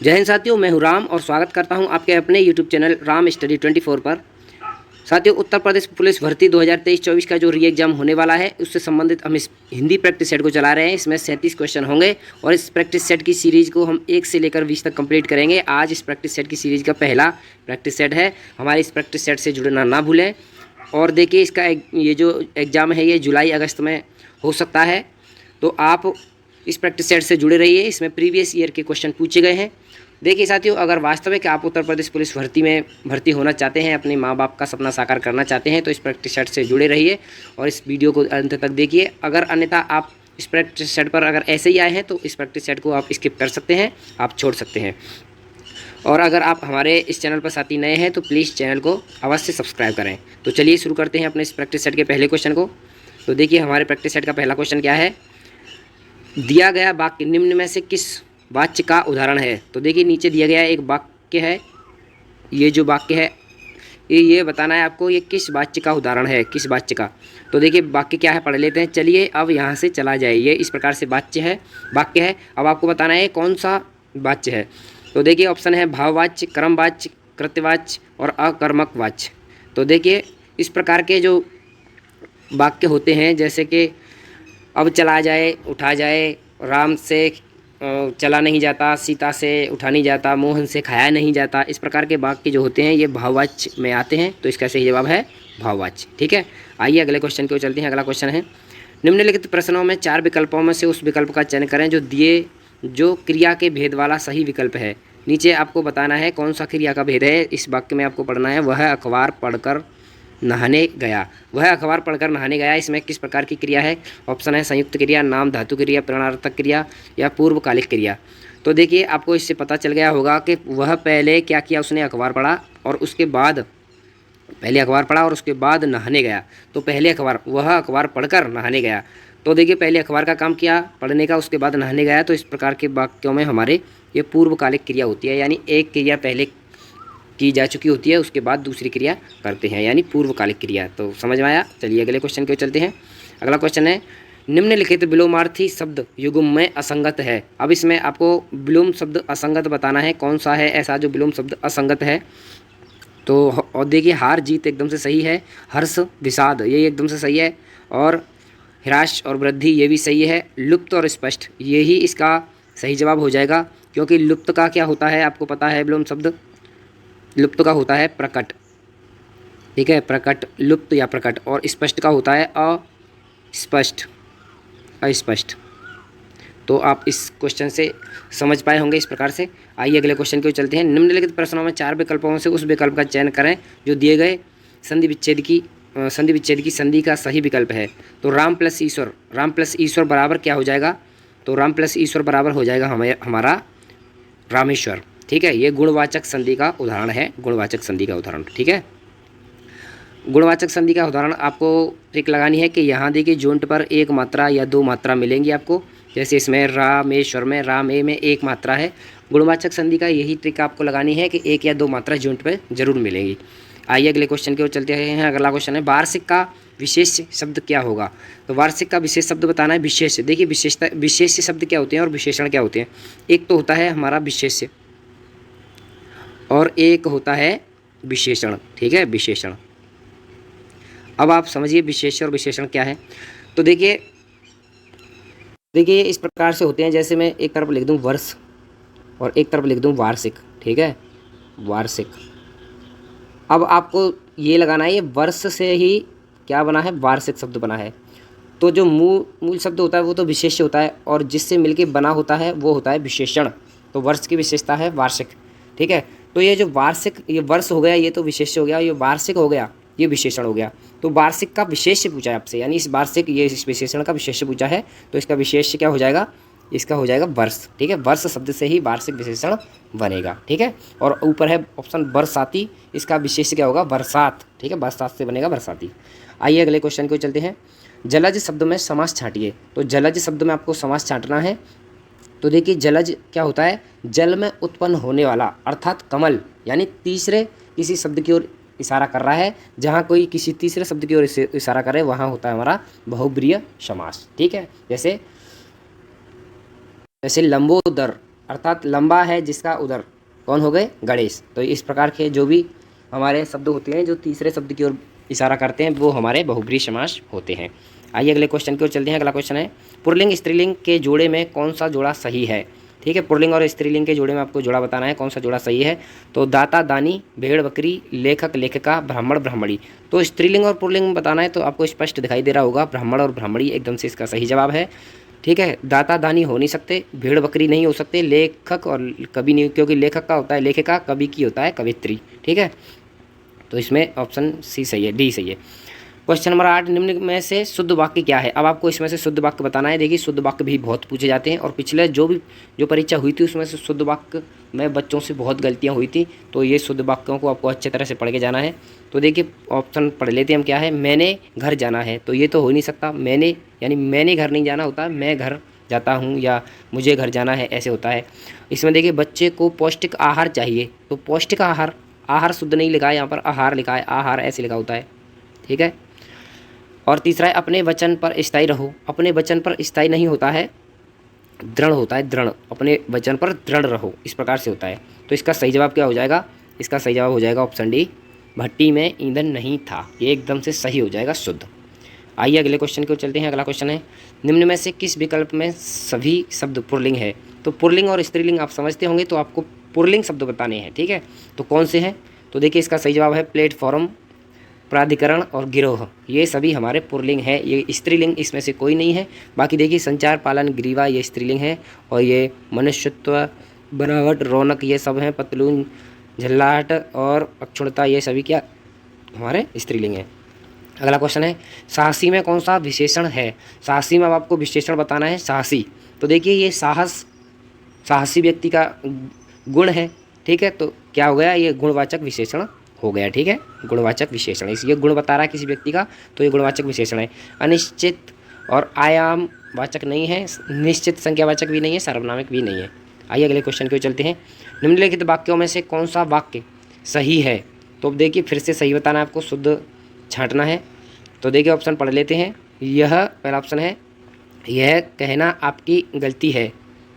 जय हिंद साथियों, मैं हूं राम और स्वागत करता हूं आपके अपने यूट्यूब चैनल राम स्टडी 24 पर। साथियों, उत्तर प्रदेश पुलिस भर्ती 2023-24 का जो री एग्जाम होने वाला है उससे संबंधित हम इस हिंदी प्रैक्टिस सेट को चला रहे हैं। इसमें 37 क्वेश्चन होंगे और इस प्रैक्टिस सेट की सीरीज को हम 1 से लेकर 20 तक कंप्लीट करेंगे। आज इस प्रैक्टिस सेट की सीरीज का पहला प्रैक्टिस सेट है। हमारे इस प्रैक्टिस सेट से जुड़ना ना भूलें। और देखिए, इसका ये जो एग्ज़ाम है ये जुलाई अगस्त में हो सकता है, तो आप इस प्रैक्टिस सेट से जुड़े रहिए। इसमें प्रीवियस ईयर के क्वेश्चन पूछे गए हैं। देखिए साथियों, अगर वास्तविक आप उत्तर प्रदेश पुलिस भर्ती में भर्ती होना चाहते हैं, अपने माँ बाप का सपना साकार करना चाहते हैं, तो इस प्रैक्टिस सेट से जुड़े रहिए और इस वीडियो को अंत तक देखिए। अगर अन्यथा आप इस प्रैक्टिस सेट पर अगर ऐसे ही आए हैं तो इस प्रैक्टिस सेट को आप स्किप कर सकते हैं, आप छोड़ सकते हैं। और अगर आप हमारे इस चैनल पर साथी नए हैं तो प्लीज़ चैनल को अवश्य सब्सक्राइब करें। तो चलिए शुरू करते हैं अपने इस प्रैक्टिस सेट के पहले क्वेश्चन को। तो देखिए, हमारे प्रैक्टिस सेट का पहला क्वेश्चन क्या है। दिया गया वाक्य निम्न में से किस वाक्य का उदाहरण है। तो देखिए, नीचे दिया गया एक वाक्य है। ये जो वाक्य है ये बताना है आपको ये किस वाक्य का उदाहरण है, किस वाक्य का। तो देखिए वाक्य क्या है, पढ़ लेते हैं। चलिए अब यहाँ से चला जाए। ये इस प्रकार से वाक्य है। अब आपको बताना है कौन सा वाक्य है। तो देखिए ऑप्शन है भाववाच्य, कर्मवाच्य, कृत्यवाच्य और अकर्मक वाच्य। तो देखिए, इस प्रकार के जो वाक्य होते हैं, जैसे कि अब चला जाए, उठा जाए, राम से चला नहीं जाता, सीता से उठा नहीं जाता, मोहन से खाया नहीं जाता, इस प्रकार के वाक्य जो होते हैं ये भाववाच्य में आते हैं। तो इसका सही जवाब है भाववाच्य। ठीक है, आइए अगले क्वेश्चन की ओर चलते हैं। अगला क्वेश्चन है, निम्नलिखित प्रश्नों में 4 विकल्पों में से उस विकल्प का चयन करें जो क्रिया के भेद वाला सही विकल्प है। नीचे आपको बताना है कौन सा क्रिया का भेद है। इस वाक्य में आपको पढ़ना है, वह अखबार पढ़कर नहाने गया। वह अखबार पढ़कर नहाने गया, इसमें किस प्रकार की क्रिया है। ऑप्शन है संयुक्त क्रिया, नाम धातु क्रिया, प्रश्नार्थक क्रिया या पूर्वकालिक क्रिया। तो देखिए, आपको इससे पता चल गया होगा कि वह पहले क्या किया, उसने अखबार पढ़ा और उसके बाद पहले अखबार पढ़ा और उसके बाद नहाने गया। तो पहले वह अखबार पढ़कर नहाने गया। तो देखिए, पहले अखबार का काम किया पढ़ने का, उसके बाद नहाने गया। तो इस प्रकार के वाक्यों में हमारे ये पूर्वकालिक क्रिया होती है, यानी एक क्रिया पहले की जा चुकी होती है, उसके बाद दूसरी क्रिया करते हैं, यानी पूर्वकालिक क्रिया। तो समझ में आया। चलिए अगले क्वेश्चन की ओर चलते हैं। अगला क्वेश्चन है, निम्नलिखित विलोमार्थी शब्द युग्म में असंगत है। अब इसमें आपको विलोम शब्द असंगत बताना है, कौन सा है ऐसा जो विलोम शब्द असंगत है। तो और देखिए, हार जीत एकदम से सही है, हर्ष विषाद ये एकदम से सही है, और ह्रास और वृद्धि ये भी सही है, लुप्त और स्पष्ट यही इसका सही जवाब हो जाएगा। क्योंकि लुप्त का क्या होता है आपको पता है, विलोम शब्द लुप्त का होता है प्रकट। ठीक है, प्रकट, लुप्त या प्रकट। और स्पष्ट का होता है अस्पष्ट। तो आप इस क्वेश्चन से समझ पाए होंगे इस प्रकार से। आइए अगले क्वेश्चन की ओर चलते हैं। निम्नलिखित प्रश्नों में 4 विकल्पों में से उस विकल्प का चयन करें जो दिए गए संधि विच्छेद की संधि का सही विकल्प है। तो राम प्लस ईश्वर बराबर क्या हो जाएगा। तो राम प्लस ईश्वर बराबर हो जाएगा हमारा रामेश्वर। ठीक है, ये गुणवाचक संधि का उदाहरण है, गुणवाचक संधि का उदाहरण। ठीक है, गुणवाचक संधि का उदाहरण आपको ट्रिक लगानी है कि यहाँ देखिए जोंट पर एक मात्रा या 2 मात्रा मिलेंगी आपको। जैसे इसमें रामेश्वर में राम ए में 1 मात्रा है। गुणवाचक संधि का यही ट्रिक आपको लगानी है कि 1 या 2 मात्रा जोंट पर जरूर मिलेंगी। आइए अगले क्वेश्चन की ओर चलते हैं। अगला क्वेश्चन है, वार्षिक का विशेष शब्द क्या होगा। तो वार्षिक का विशेष शब्द बताना है विशेष। देखिए, विशेष शब्द क्या होते हैं और विशेषण क्या होते हैं। एक तो होता है हमारा विशेष और एक होता है विशेषण। ठीक है, विशेषण। अब आप समझिए विशेष और विशेषण क्या है। तो देखिए इस प्रकार से होते हैं। जैसे मैं एक तरफ लिख दूं वर्ष और एक तरफ लिख दूं वार्षिक। ठीक है, वार्षिक। अब आपको ये लगाना है, ये वर्ष से ही क्या बना है, वार्षिक शब्द बना है। तो जो मूल शब्द होता है वो तो विशेष्य होता है, और जिससे मिलके बना होता है वो होता है विशेषण। तो वर्ष की विशेषता है वार्षिक। ठीक है, तो ये जो वार्षिक, ये वर्ष हो गया, ये तो विशेष्य हो गया, ये वार्षिक हो गया, ये विशेषण हो गया। तो वार्षिक का विशेष्य पूछा है आपसे, यानी इस वार्षिक ये इस विशेषण का विशेष्य पूछा है, तो इसका विशेष्य क्या हो जाएगा, इसका हो जाएगा वर्ष। ठीक है, वर्ष शब्द से ही वार्षिक विशेषण बनेगा। ठीक है, और ऊपर है ऑप्शन बरसाती, इसका विशेष्य क्या होगा, बरसात। ठीक है, बरसात से बनेगा बरसाती। आइए अगले क्वेश्चन को चलते हैं। जलज शब्द में समास छांटिए। तो जलज शब्द में आपको समास छांटना है। तो देखिए, जलज क्या होता है, जल में उत्पन्न होने वाला, अर्थात कमल, यानी तीसरे किसी शब्द की ओर इशारा कर रहा है। जहाँ कोई किसी तीसरे शब्द की ओर इशारा करे वहाँ होता है हमारा बहुब्रीय समास। ठीक है, जैसे लंबोदर अर्थात लंबा है जिसका उदर, कौन हो गए? गणेश। तो इस प्रकार के जो भी हमारे शब्द होते हैं जो तीसरे शब्द की ओर इशारा करते हैं वो हमारे बहुब्रीहि समास होते हैं। आइए अगले क्वेश्चन की ओर चलते हैं। अगला क्वेश्चन है पुल्लिंग स्त्रीलिंग के जोड़े में कौन सा जोड़ा सही है? ठीक है, पुल्लिंग और स्त्रीलिंग के जोड़े में आपको जोड़ा बताना है, कौन सा जोड़ा सही है। तो दाता दानी, भेड़ बकरी, लेखक लेखिका, ब्राह्मण ब्राह्मणी। तो स्त्रीलिंग और पुल्लिंग बताना है तो आपको स्पष्ट दिखाई दे रहा होगा, ब्राह्मण और ब्राह्मणी एकदम से इसका सही जवाब है। ठीक है, दाता दानी हो नहीं सकते, भेड़ बकरी नहीं हो सकते, लेखक और कवि नहीं, क्योंकि लेखक का होता है लेखिका, कवि की होता है कवित्री। ठीक है, तो इसमें ऑप्शन सी सही है, डी सही है। क्वेश्चन नंबर 8, निम्न में से शुद्ध वाक्य क्या है? अब आपको इसमें से शुद्ध वाक्य बताना है। देखिए शुद्ध वाक्य भी बहुत पूछे जाते हैं और पिछले जो परीक्षा हुई थी उसमें से शुद्ध वाक्य में बच्चों से बहुत गलतियां हुई थी, तो ये शुद्ध वाक्यों को आपको अच्छे तरह से पढ़ के जाना है। तो देखिए ऑप्शन पढ़ लेते हैं हम, क्या है? मैंने घर जाना है, तो ये तो हो नहीं सकता। मैंने यानी मैंने घर नहीं जाना होता, मैं घर जाता हूँ या मुझे घर जाना है, ऐसे होता है। इसमें देखिए बच्चे को पौष्टिक आहार चाहिए, तो पौष्टिक आहार, आहार शुद्ध नहीं लिखा है यहाँ पर, आहार लिखा है, आहार ऐसे लिखा होता है। ठीक है, और तीसरा है अपने वचन पर स्थायी रहो। अपने वचन पर स्थायी नहीं होता है, दृढ़ होता है, दृढ़। अपने वचन पर दृढ़ रहो, इस प्रकार से होता है। तो इसका सही जवाब क्या हो जाएगा? इसका सही जवाब हो जाएगा ऑप्शन डी, भट्टी में ईंधन नहीं था। ये एकदम से सही हो जाएगा, शुद्ध। आइए अगले क्वेश्चन की ओर चलते हैं। अगला क्वेश्चन है निम्न में से किस विकल्प में सभी शब्द पुल्लिंग है? तो पुल्लिंग और स्त्रीलिंग आप समझते होंगे, तो आपको पुल्लिंग शब्द बताने हैं। ठीक है, तो कौन से हैं? तो देखिए इसका सही जवाब है प्लेटफॉर्म, प्राधिकरण और गिरोह, ये सभी हमारे पुल्लिंग है। ये स्त्रीलिंग इसमें से कोई नहीं है। बाकी देखिए संचार, पालन, ग्रीवा ये स्त्रीलिंग है, और ये मनुष्यत्व, बनावट, रौनक ये सब हैं। पतलून, झल्लाहट और अक्षुणता ये सभी क्या हमारे स्त्रीलिंग हैं। अगला क्वेश्चन है साहसी में कौन सा विशेषण है? साहसी में अब आपको विशेषण बताना है। साहसी, तो देखिए ये साहस, साहसी व्यक्ति का गुण है। ठीक है, तो क्या हो गया? ये गुणवाचक विशेषण हो गया। ठीक है, गुणवाचक विशेषण, इसलिए गुण बता रहा है किसी व्यक्ति का, तो ये गुणवाचक विशेषण है। अनिश्चित और आयाम वाचक नहीं है, निश्चित संख्यावाचक भी नहीं है, सार्वनामिक भी नहीं है। आइए अगले क्वेश्चन की ओर चलते हैं। निम्नलिखित वाक्यों में से कौन सा वाक्य सही है? तो अब देखिए फिर से सही बताना है आपको, शुद्ध छांटना है। तो देखिए ऑप्शन पढ़ लेते हैं। यह पहला ऑप्शन है, यह कहना आपकी गलती है।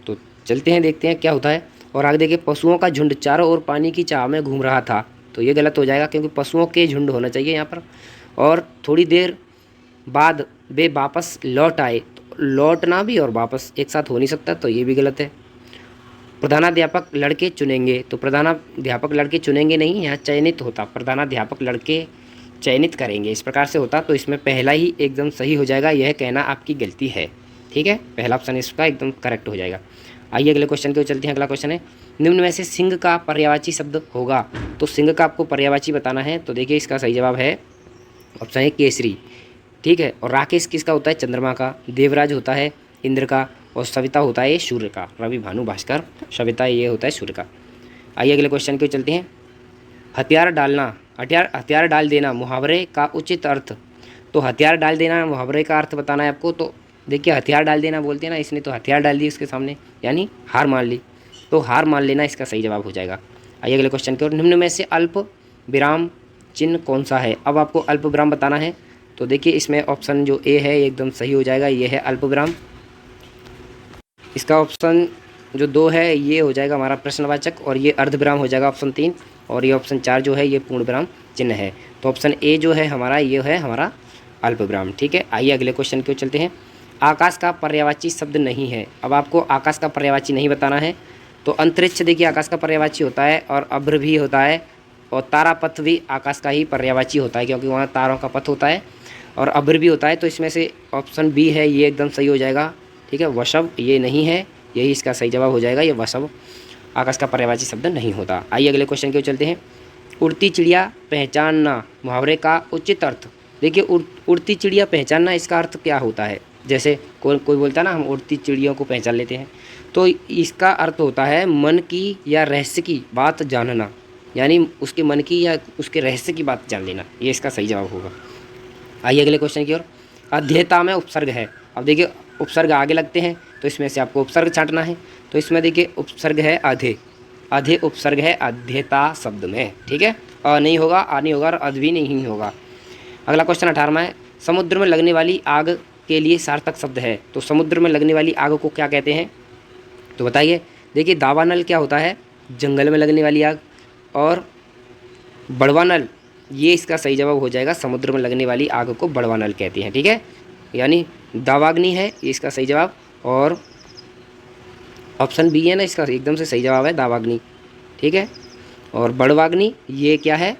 तो चलते हैं देखते हैं क्या होता है। और आगे देखिए पशुओं का झुंड चारों ओर पानी की चाह में घूम रहा था, तो ये गलत हो जाएगा क्योंकि पशुओं के झुंड होना चाहिए यहाँ पर। और थोड़ी देर बाद वे वापस लौट आए, तो लौटना भी और वापस एक साथ हो नहीं सकता, तो ये भी गलत है। प्रधानाध्यापक लड़के चुनेंगे, तो प्रधानाध्यापक लड़के चुनेंगे नहीं, यहाँ चयनित होता, प्रधानाध्यापक लड़के चयनित करेंगे, इस प्रकार से होता। तो इसमें पहला ही एकदम सही हो जाएगा, यह कहना आपकी गलती है। ठीक है, पहला ऑप्शन इसका एकदम करेक्ट हो जाएगा। आइए अगले क्वेश्चन की ओर चलते हैं। अगला क्वेश्चन है निम्न में से सिंह का पर्यायवाची शब्द होगा? तो सिंह का आपको पर्यायवाची बताना है। तो देखिए इसका सही जवाब है ऑप्शन है केसरी। ठीक है, और राकेश किसका होता है? चंद्रमा का। देवराज होता है इंद्र का, और सविता होता है सूर्य का। रवि, भानु, भास्कर, सविता ये होता है सूर्य का। आइए अगले क्वेश्चन की ओर चलते हैं। हथियार डालना, हथियार डाल देना मुहावरे का उचित अर्थ। तो हथियार डाल देना मुहावरे का अर्थ बताना है आपको। तो देखिए हथियार डाल देना बोलते हैं ना, इसने तो हथियार डाल दी उसके सामने, यानी हार मान ली, तो हार मान लेना इसका सही जवाब हो जाएगा। आइए अगले क्वेश्चन की ओर। निम्न में से अल्प विराम चिन्ह कौन सा है? अब आपको अल्प विराम बताना है। तो देखिए इसमें ऑप्शन जो ए है एकदम सही हो जाएगा, ये है अल्प विराम। इसका ऑप्शन जो 2 है ये हो जाएगा हमारा प्रश्नवाचक, और ये अर्धविराम हो जाएगा ऑप्शन 3, और ये ऑप्शन 4 जो है ये पूर्ण विराम चिन्ह है। तो ऑप्शन ए जो है हमारा, ये है हमारा अल्प विराम। ठीक है, आइए अगले क्वेश्चन की ओर चलते हैं। आकाश का पर्यायवाची शब्द नहीं है। अब आपको आकाश का पर्यायवाची नहीं बताना है। तो अंतरिक्ष देखिए आकाश का पर्यायवाची होता है, और अभ्र भी होता है, और तारापथ भी आकाश का ही पर्यायवाची होता है, क्योंकि वहाँ तारों का पथ होता है, और अभ्र भी होता है। तो इसमें से ऑप्शन बी है ये एकदम सही हो जाएगा। ठीक है, वशव ये नहीं है, यही इसका सही जवाब हो जाएगा। ये वशव आकाश का पर्यायवाची शब्द नहीं होता। आइए अगले क्वेश्चन की ओर चलते हैं। उड़ती चिड़िया पहचानना मुहावरे का उचित अर्थ। देखिए उड़ती चिड़िया पहचानना, इसका अर्थ क्या होता है? जैसे कोई बोलता है ना हम उड़ती चिड़ियों को पहचान लेते हैं, तो इसका अर्थ होता है मन की या रहस्य की बात जानना, यानी उसके मन की या उसके रहस्य की बात जान लेना, ये इसका सही जवाब होगा। आइए अगले क्वेश्चन की ओर। अध्येता में उपसर्ग है। अब देखिए उपसर्ग आगे लगते हैं, तो इसमें से आपको उपसर्ग छांटना है। तो इसमें देखिए उपसर्ग है अधे, अधे उपसर्ग है अध्येता शब्द में। ठीक है, अ नहीं होगा, आ नहीं होगा, और अध भी नहीं होगा। अगला क्वेश्चन 18वां है। समुद्र में लगने वाली आग के लिए सार्थक शब्द है। तो समुद्र में लगने वाली आग को क्या कहते हैं? तो बताइए। देखिए दावानल क्या होता है, जंगल में लगने वाली आग, और बड़वानल ये इसका सही जवाब हो जाएगा, समुद्र में लगने वाली आग को बड़वानल कहते हैं। ठीक है, यानी दावाग्नि है ये इसका सही जवाब, और ऑप्शन बी है ना इसका एकदम से सही जवाब है दावाग्नि। ठीक है, और बड़वाग्नि ये क्या है,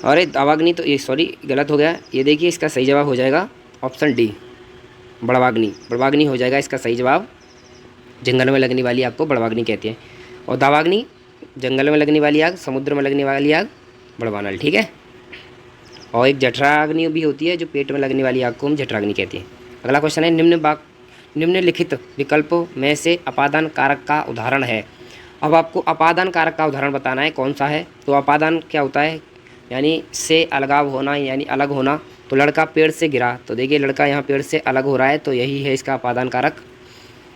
अरे दावाग्नि तो ये सॉरी गलत हो गया, ये देखिए इसका सही जवाब हो जाएगा ऑप्शन डी बड़वाग्नि। बड़वाग्नि हो जाएगा इसका सही जवाब, जंगल में लगने वाली आग को बड़वाग्नि कहते हैं, और दावाग्नि जंगल में लगने वाली आग, समुद्र में लगने वाली आग बड़वानल। ठीक है, और एक जठराग्नि भी होती है जो पेट में लगने वाली आग को हम जठराग्नि कहते हैं। अगला क्वेश्चन है, निम्नलिखित विकल्पों में से अपादान कारक का उदाहरण है। अब आपको अपादान कारक का उदाहरण बताना है कौन सा है। तो अपादान क्या होता है, यानी से अलगाव होना, यानी अलग होना। तो लड़का पेड़ से गिरा, तो देखिए लड़का यहाँ पेड़ से अलग हो रहा है, तो यही है इसका अपादान कारक।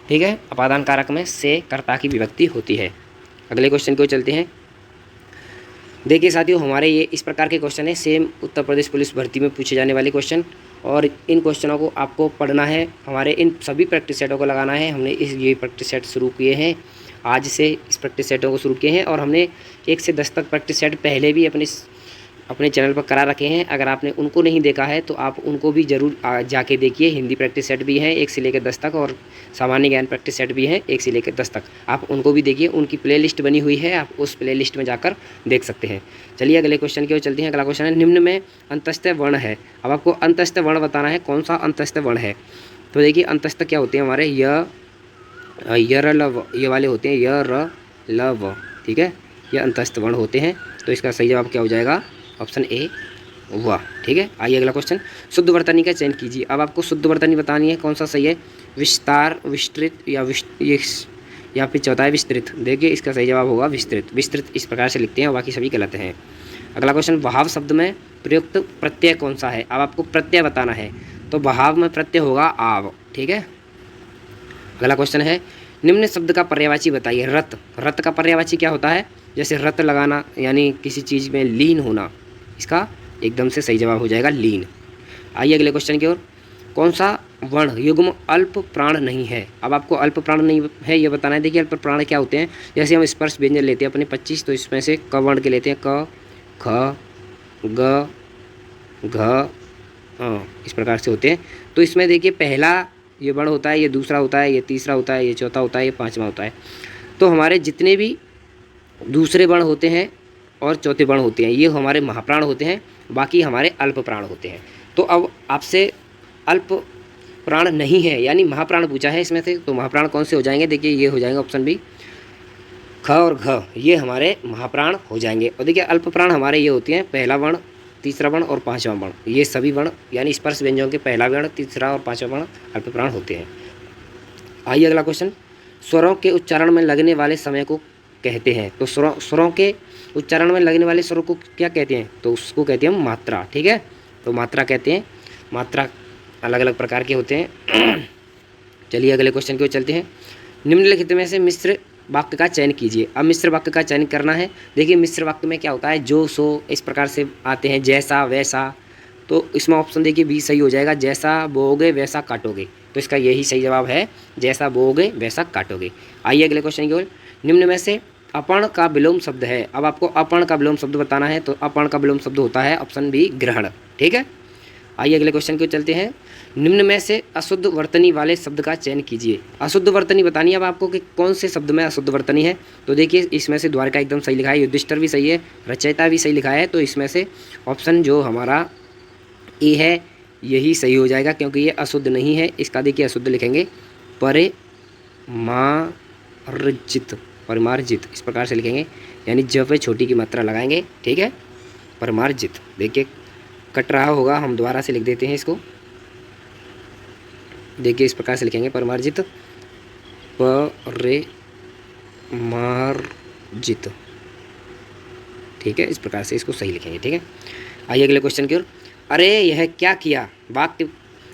ठीक है, अपादान कारक में से कर्ता की विभक्ति होती है। अगले क्वेश्चन को चलते हैं। देखिए साथियों, हमारे ये इस प्रकार के क्वेश्चन है, सेम उत्तर प्रदेश पुलिस भर्ती में पूछे जाने वाले क्वेश्चन, और इन क्वेश्चनों को आपको पढ़ना है। हमारे इन सभी प्रैक्टिस सेटों को लगाना है। हमने ये प्रैक्टिस सेट शुरू किए हैं, आज से इस प्रैक्टिस सेटों को शुरू किए हैं, और हमने 1 से 10 तक प्रैक्टिस सेट पहले भी अपने चैनल पर करा रखे हैं। अगर आपने उनको नहीं देखा है तो आप उनको भी ज़रूर जाके देखिए। हिंदी प्रैक्टिस सेट भी हैं 1 से लेकर 10 तक, और सामान्य ज्ञान प्रैक्टिस सेट भी हैं 1 से लेकर 10 तक। आप उनको भी देखिए, उनकी प्लेलिस्ट बनी हुई है, आप उस प्लेलिस्ट में जाकर देख सकते हैं। चलिए अगले क्वेश्चन की ओर चलते हैं। अगला क्वेश्चन है, निम्न में अंतस्थ वर्ण है। अब आपको अंतस्थ वर्ण बताना है, कौन सा अंतस्थ वर्ण है। तो देखिए अंतस्थ क्या होते हैं हमारे, य र ल व, ये वाले होते हैं, य र ल व। ठीक है, ये अंतस्थ वर्ण होते हैं। तो इसका सही जवाब क्या हो जाएगा, ऑप्शन ए वाह। ठीक है, आइए अगला क्वेश्चन, शुद्ध वर्तनी का चयन कीजिए। अब आपको शुद्ध वर्तनी बतानी है, कौन सा सही है, विस्तार, विस्तृत या फिर चौथा है विस्तृत। देखिए इसका सही जवाब होगा विस्तृत। विस्तृत इस प्रकार से लिखते हैं, बाकी सभी गलत हैं। अगला क्वेश्चन, बहाव शब्द में प्रयुक्त प्रत्यय कौन सा है। अब आपको प्रत्यय बताना है, तो बहाव में प्रत्यय होगा आव। ठीक है, अगला क्वेश्चन है, निम्न शब्द का पर्यायवाची बताइए। रत, रत का पर्यायवाची क्या होता है, जैसे रत लगाना, यानी किसी चीज़ में लीन होना। इसका एकदम से सही जवाब हो जाएगा लीन। आइए अगले क्वेश्चन की ओर, कौन सा वर्ण युग्म अल्प प्राण नहीं है। अब आपको अल्प प्राण नहीं है ये बताना है। देखिए अल्प प्राण क्या होते हैं, जैसे हम स्पर्श व्यंजन लेते हैं अपने 25, तो इसमें से क वर्ण के लेते हैं, क, ख, ग, घ, इस प्रकार से होते हैं। तो इसमें देखिए पहला ये वर्ण होता है, ये दूसरा होता है, ये तीसरा होता है, ये चौथा होता है, ये पाँचवा होता है। तो हमारे जितने भी दूसरे वर्ण होते हैं और चौथे वर्ण होते हैं, ये हमारे महाप्राण होते हैं, बाकी हमारे अल्प प्राण होते हैं। तो अब आपसे अल्प प्राण नहीं है यानी महाप्राण पूछा है इसमें से, तो महाप्राण कौन से हो जाएंगे। देखिए ये हो जाएंगे ऑप्शन बी, ख और घ, ये हमारे महाप्राण हो जाएंगे। और देखिए अल्प प्राण हमारे ये होते हैं, पहला वर्ण, तीसरा वर्ण और पाँचवा वर्ण। ये सभी वर्ण यानी स्पर्श व्यंजनों के पहला वर्ण, तीसरा और पाँचवा वर्ण अल्प प्राण होते हैं। आइए अगला क्वेश्चन, स्वरों के उच्चारण में लगने वाले समय को कहते हैं। तो स्वरों के उच्चारण में लगने वाले स्वरों को क्या कहते हैं, तो उसको कहते हैं मात्रा। ठीक है, तो मात्रा कहते हैं। मात्रा अलग अलग प्रकार के होते हैं। चलिए अगले क्वेश्चन की ओर चलते हैं। निम्नलिखित में से मिश्र वाक्य का चयन कीजिए। अब मिश्र वाक्य का चयन करना है। देखिए मिश्र वाक्य में क्या होता है, जो सो इस प्रकार से आते हैं, जैसा वैसा। तो इसमें ऑप्शन देखिए बी सही हो जाएगा, जैसा बोओगे वैसा काटोगे। तो इसका यही सही जवाब है, जैसा बोओगे वैसा काटोगे। आइए अगले क्वेश्चन की ओर, निम्न में से अपर्ण का विलोम शब्द है। अब आपको अपर्ण का विलोम शब्द बताना है, तो अपर्ण का विलोम शब्द होता है ऑप्शन बी ग्रहण। ठीक है, आइए अगले क्वेश्चन की ओर चलते हैं। निम्न में से अशुद्ध वर्तनी वाले शब्द का चयन कीजिए। अशुद्ध वर्तनी बतानी है अब आपको कि कौन से शब्द में अशुद्ध वर्तनी है। तो देखिए इसमें से द्वारका एकदम सही लिखा है, युधिष्ठिर भी सही है, रचयिता भी सही लिखा है। तो इसमें से ऑप्शन जो हमारा ए है यही सही हो जाएगा, क्योंकि ये अशुद्ध नहीं है। इसका देखिए अशुद्ध लिखेंगे परिमार्जित, परिमार्जित इस प्रकार से लिखेंगे, यानी जब पे छोटी की मात्रा लगाएंगे। ठीक है, परिमार्जित। देखिए कट रहा होगा, हम दोबारा से लिख देते हैं इसको। देखिए इस प्रकार से लिखेंगे परिमार्जित, परिमार्जित। ठीक है, इस प्रकार से इसको सही लिखेंगे। ठीक है, आइए अगले क्वेश्चन की ओर। अरे यह क्या किया वाक्य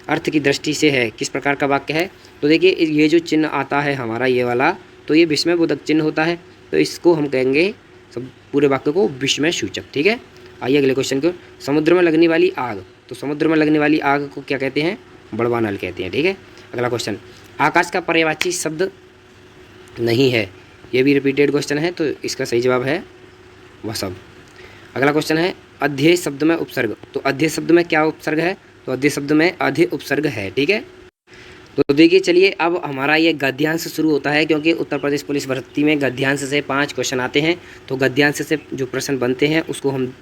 अर्थ की दृष्टि से है, किस प्रकार का वाक्य है। तो देखिए ये जो चिन्ह आता है हमारा ये वाला, तो ये विस्मयबोधक चिन्ह होता है। तो इसको हम कहेंगे सब पूरे वाक्य को विस्मय सूचक। ठीक है, आइए अगले क्वेश्चन को। समुद्र में लगने वाली आग, तो समुद्र में लगने वाली आग को क्या कहते हैं, बड़वानल कहते हैं। ठीक है, अगला क्वेश्चन, आकाश का पर्यायवाची शब्द नहीं है। ये भी रिपीटेड क्वेश्चन है, तो इसका सही जवाब है वसब। अगला क्वेश्चन है अध्यय शब्द में उपसर्ग। तो अध्यय शब्द में क्या उपसर्ग है? तो अध्यय शब्द में अधि उपसर्ग है। ठीक है, तो देखिए चलिए अब हमारा ये गद्यांश शुरू होता है, क्योंकि उत्तर प्रदेश पुलिस भर्ती में गद्यांश से 5 क्वेश्चन आते हैं। तो गद्यांश से जो प्रश्न बनते हैं उसको हम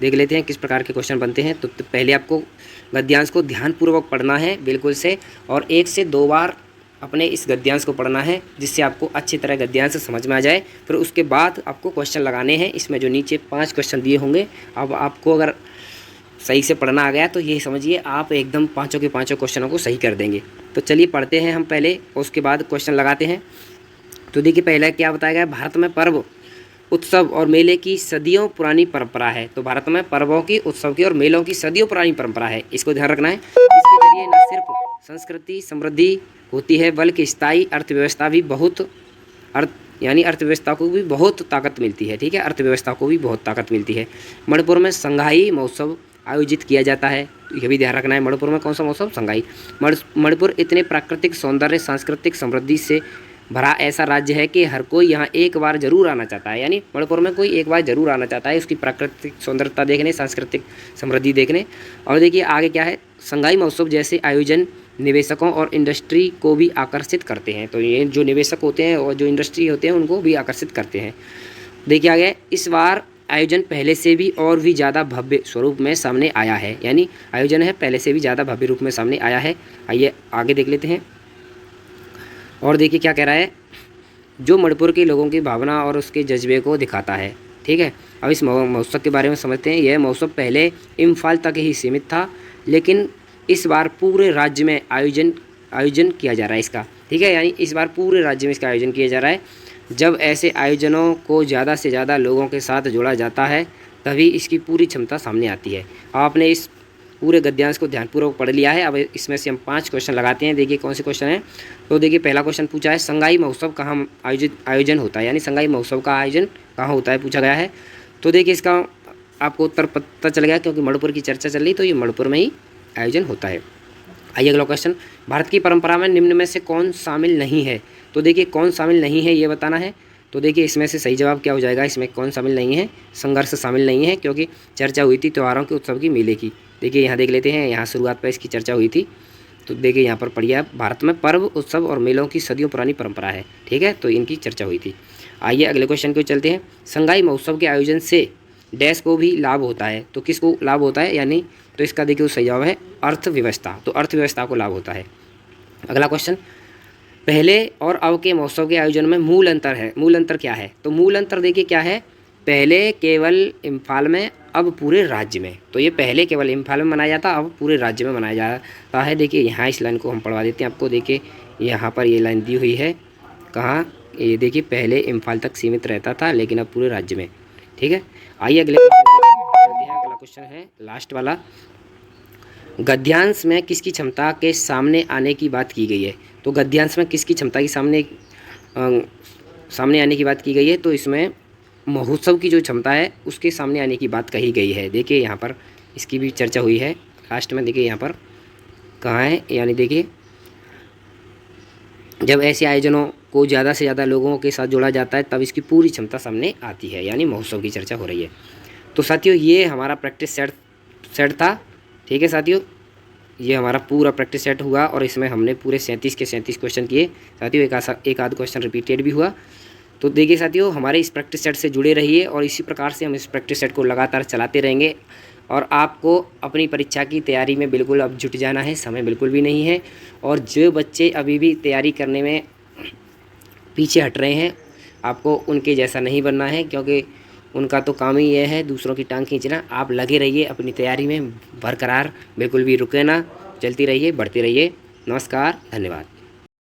देख लेते हैं किस प्रकार के क्वेश्चन बनते हैं। तो पहले आपको गद्यांश को ध्यानपूर्वक पढ़ना है बिल्कुल से, और 1 से 2 बार अपने इस गद्यांश को पढ़ना है, जिससे आपको अच्छी तरह गद्यांश समझ में आ जाए। फिर उसके बाद आपको क्वेश्चन लगाने हैं। इसमें जो नीचे 5 क्वेश्चन दिए होंगे, अब आपको अगर सही से पढ़ना आ गया तो ये समझिए आप एकदम 5 के 5 क्वेश्चनों को सही कर देंगे। तो चलिए पढ़ते हैं हम पहले, और उसके बाद क्वेश्चन लगाते हैं। तो देखिए पहला क्या बताया गया, भारत में पर्व, उत्सव और मेले की सदियों पुरानी परंपरा है। तो भारत में पर्वों की, उत्सव की और मेलों की सदियों पुरानी परंपरा है, इसको ध्यान रखना है। इसके जरिए न सिर्फ संस्कृति समृद्धि होती है, बल्कि स्थायी अर्थव्यवस्था भी बहुत यानी अर्थव्यवस्था को भी बहुत ताकत मिलती है। ठीक है, अर्थव्यवस्था को भी बहुत ताकत मिलती है। मणिपुर में संगाई महोत्सव आयोजित किया जाता है, यह भी ध्यान रखना है। मणिपुर में कौन सा महोत्सव? संगाई। मणिपुर इतने प्राकृतिक सौंदर्य, सांस्कृतिक समृद्धि से भरा ऐसा राज्य है कि हर कोई यहाँ एक बार जरूर आना चाहता है। यानी मणिपुर में कोई एक बार जरूर आना चाहता है उसकी प्राकृतिक सौंदर्यता देखने, सांस्कृतिक समृद्धि देखने। और देखिए आगे क्या है, संगाई महोत्सव जैसे आयोजन निवेशकों और इंडस्ट्री को भी आकर्षित करते हैं। तो ये जो निवेशक होते हैं और जो इंडस्ट्री होते हैं उनको भी आकर्षित करते हैं। देखिए आगे, इस बार आयोजन पहले से भी और भी ज़्यादा भव्य स्वरूप में सामने आया है। यानी आयोजन है पहले से भी ज़्यादा भव्य रूप में सामने आया है। आइए आगे देख लेते हैं। और देखिए क्या कह रहा है, जो मणिपुर के लोगों की भावना और उसके जज्बे को दिखाता है। ठीक है, अब इस महोत्सव के बारे में समझते हैं। यह महोत्सव पहले इम्फाल तक ही सीमित था, लेकिन इस बार पूरे राज्य में आयोजन किया जा रहा है इसका। ठीक है, यानी इस बार पूरे राज्य में इसका आयोजन किया जा रहा है। जब ऐसे आयोजनों को ज़्यादा से ज़्यादा लोगों के साथ जोड़ा जाता है, तभी इसकी पूरी क्षमता सामने आती है। आपने इस पूरे गद्यांश को ध्यानपूर्वक पढ़ लिया है। अब इसमें से हम 5 क्वेश्चन लगाते हैं। देखिए कौन से क्वेश्चन हैं। तो देखिए पहला क्वेश्चन पूछा है, संगाई महोत्सव कहाँ आयोजन होता है? यानी संगाई महोत्सव का आयोजन कहाँ होता है पूछा गया है। तो देखिए इसका आपको उत्तर पता चल गया, क्योंकि मणिपुर की चर्चा चल रही, तो ये मणिपुर में ही आयोजन होता है। आइए अगला क्वेश्चन, भारत की परंपरा में निम्न में से कौन शामिल नहीं है? तो देखिए कौन शामिल नहीं है ये बताना है। तो देखिए इसमें से सही जवाब क्या हो जाएगा, इसमें कौन शामिल नहीं है? संघर्ष शामिल नहीं है, क्योंकि चर्चा हुई थी त्योहारों के, उत्सव की, मेले की। देखिए यहाँ देख लेते हैं, यहाँ शुरुआत पर इसकी चर्चा हुई थी। तो देखिए यहाँ पर पढ़िए आप, भारत में पर्व, उत्सव और मेलों की सदियों पुरानी परंपरा है। ठीक है, तो इनकी चर्चा हुई थी। आइए अगले क्वेश्चन को चलते हैं। संगाई महोत्सव के आयोजन से डैश को भी लाभ होता है। तो किसको लाभ होता है? यानी तो इसका देखिए सही जवाब है अर्थव्यवस्था। तो अर्थव्यवस्था को लाभ होता है। अगला क्वेश्चन, पहले और अब के महोत्सव के आयोजन में मूल अंतर है। मूल अंतर क्या है? तो मूल अंतर देखिए क्या है, पहले केवल इम्फाल में, अब पूरे राज्य में। तो ये पहले केवल इम्फाल में मनाया जाता, अब पूरे राज्य में मनाया जाता है। देखिए यहाँ इस लाइन को हम पढ़वा देते हैं आपको। देखिए यहाँ पर ये लाइन दी हुई है, कहाँ, ये देखिए पहले इम्फाल तक सीमित रहता था, लेकिन अब पूरे राज्य में। ठीक है, आइए अगले अगला क्वेश्चन है लास्ट वाला। गद्यांश में किसकी क्षमता के सामने आने की बात की गई है? तो गद्यांश में किसकी क्षमता की सामने आने की बात की गई है? तो इसमें महोत्सव की जो क्षमता है उसके सामने आने की बात कही गई है। देखिए यहाँ पर इसकी भी चर्चा हुई है लास्ट में। देखिए यहाँ पर कहाँ है, यानी देखिए जब ऐसे आयोजनों को ज़्यादा से ज़्यादा लोगों के साथ जोड़ा जाता है, तब इसकी पूरी क्षमता सामने आती है, यानी महोत्सव की चर्चा हो रही है। तो साथियों ये हमारा प्रैक्टिस सेट था। ठीक है साथियों, ये हमारा पूरा प्रैक्टिस सेट हुआ, और इसमें हमने पूरे 37 के 37 क्वेश्चन किए। साथियों एक आध क्वेश्चन रिपीटेड भी हुआ। तो देखिए साथियों, हमारे इस प्रैक्टिस सेट से जुड़े रहिए, और इसी प्रकार से हम इस प्रैक्टिस सेट को लगातार चलाते रहेंगे। और आपको अपनी परीक्षा की तैयारी में बिल्कुल अब जुट जाना है, समय बिल्कुल भी नहीं है। और जो बच्चे अभी भी तैयारी करने में पीछे हट रहे हैं, आपको उनके जैसा नहीं बनना है, क्योंकि उनका तो काम ही यह है दूसरों की टांग खींचना। आप लगे रहिए अपनी तैयारी में बरकरार, बिल्कुल भी रुके ना, चलती रहिए, बढ़ती रहिए। नमस्कार, धन्यवाद।